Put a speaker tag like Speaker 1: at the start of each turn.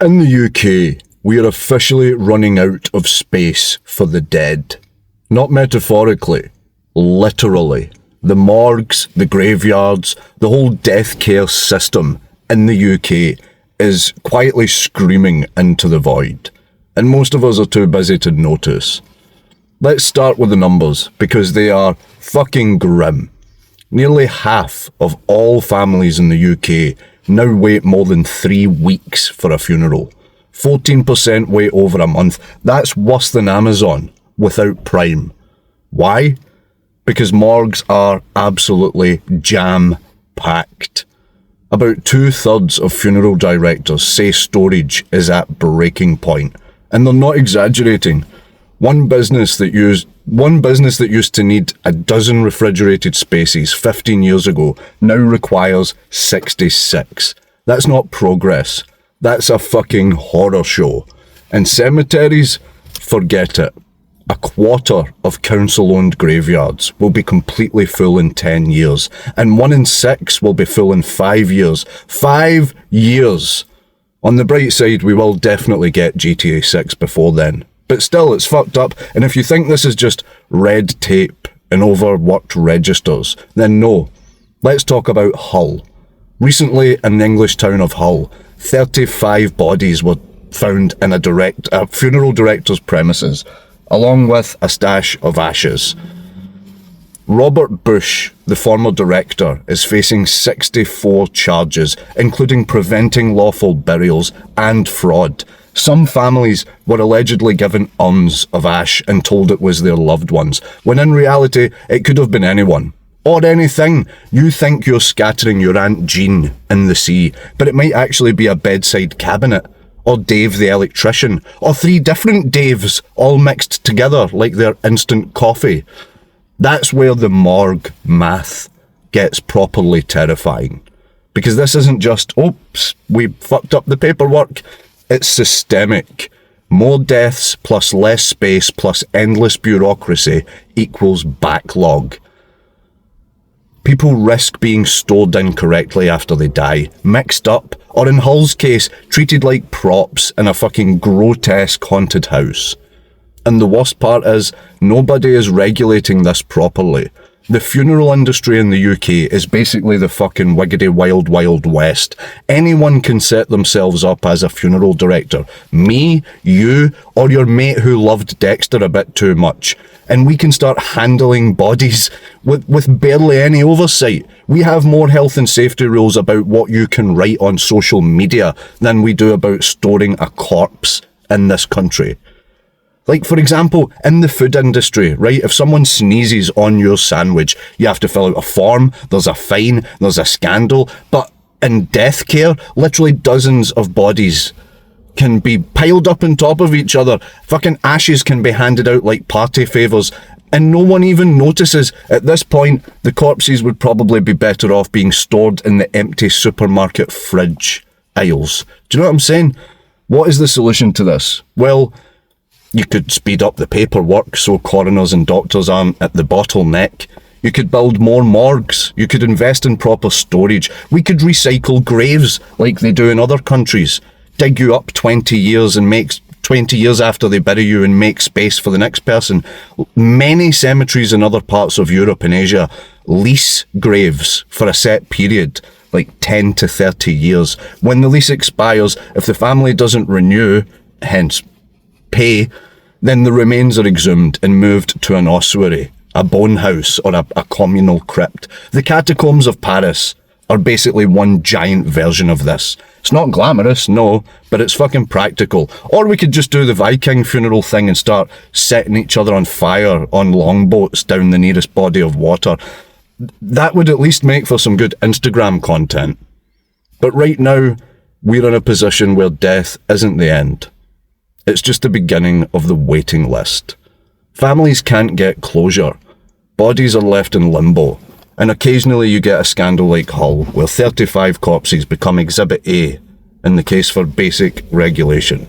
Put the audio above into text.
Speaker 1: In the UK, we are officially running out of space for the dead. Not metaphorically, literally. The morgues, the graveyards, the whole death care system in the UK is quietly screaming into the void. And most of us are too busy to notice. Let's start with the numbers, because they are fucking grim. Nearly half of all families in the UK now wait more than 3 weeks for a funeral. 14% wait over a month. That's worse than Amazon without Prime. Why? Because morgues are absolutely jam-packed. About 2/3 of funeral directors say storage is at breaking point. And they're not exaggerating. One business that used to need a dozen refrigerated spaces 15 years ago now requires 66. That's not progress. That's a fucking horror show. And cemeteries, forget it. A quarter of council-owned graveyards will be completely full in 10 years. And 1 in 6 will be full in 5 years. 5 years! On the bright side, we will definitely get GTA 6 before then. But still, it's fucked up, and if you think this is just red tape and overworked registers, then no. Let's talk about Hull. Recently, in the English town of Hull, 35 bodies were found in a funeral director's premises, along with a stash of ashes. Robert Bush, the former director, is facing 64 charges, including preventing lawful burials and fraud. Some families were allegedly given urns of ash and told it was their loved ones, when in reality it could have been anyone. Or anything. You think you're scattering your Aunt Jean in the sea, but it might actually be a bedside cabinet, or Dave the electrician, or 3 different Daves all mixed together like they're instant coffee. That's where the morgue math gets properly terrifying. Because this isn't just, oops, we fucked up the paperwork. It's systemic. More deaths plus less space plus endless bureaucracy equals backlog. People risk being stored incorrectly after they die, mixed up, or in Hull's case, treated like props in a fucking grotesque haunted house. And the worst part is, nobody is regulating this properly. The funeral industry in the UK is basically the fucking wiggity wild wild west. Anyone can set themselves up as a funeral director. Me, you, or your mate who loved Dexter a bit too much. And we can start handling bodies with barely any oversight. We have more health and safety rules about what you can write on social media than we do about storing a corpse in this country. Like, for example, in the food industry, right, if someone sneezes on your sandwich, you have to fill out a form, there's a fine, there's a scandal. But in death care, literally dozens of bodies can be piled up on top of each other. Fucking ashes can be handed out like party favours, and no one even notices. At this point, the corpses would probably be better off being stored in the empty supermarket fridge aisles. Do you know what I'm saying? What is the solution to this? Well, you could speed up the paperwork so coroners and doctors aren't at the bottleneck. You could build more morgues. You could invest in proper storage. We could recycle graves like they do in other countries. Dig you up 20 years and make 20 years after they bury you and make space for the next person. Many cemeteries in other parts of Europe and Asia lease graves for a set period, like 10 to 30 years. When the lease expires, if the family doesn't renew, hence pay, then the remains are exhumed and moved to an ossuary, a bone house, or a communal crypt. The catacombs of Paris are basically one giant version of this. It's not glamorous, no, but it's fucking practical. Or we could just do the Viking funeral thing and start setting each other on fire on longboats down the nearest body of water. That would at least make for some good Instagram content. But right now, we're in a position where death isn't the end. It's just the beginning of the waiting list. Families can't get closure. Bodies are left in limbo. And occasionally you get a scandal like Hull, where 35 corpses become Exhibit A in the case for basic regulation.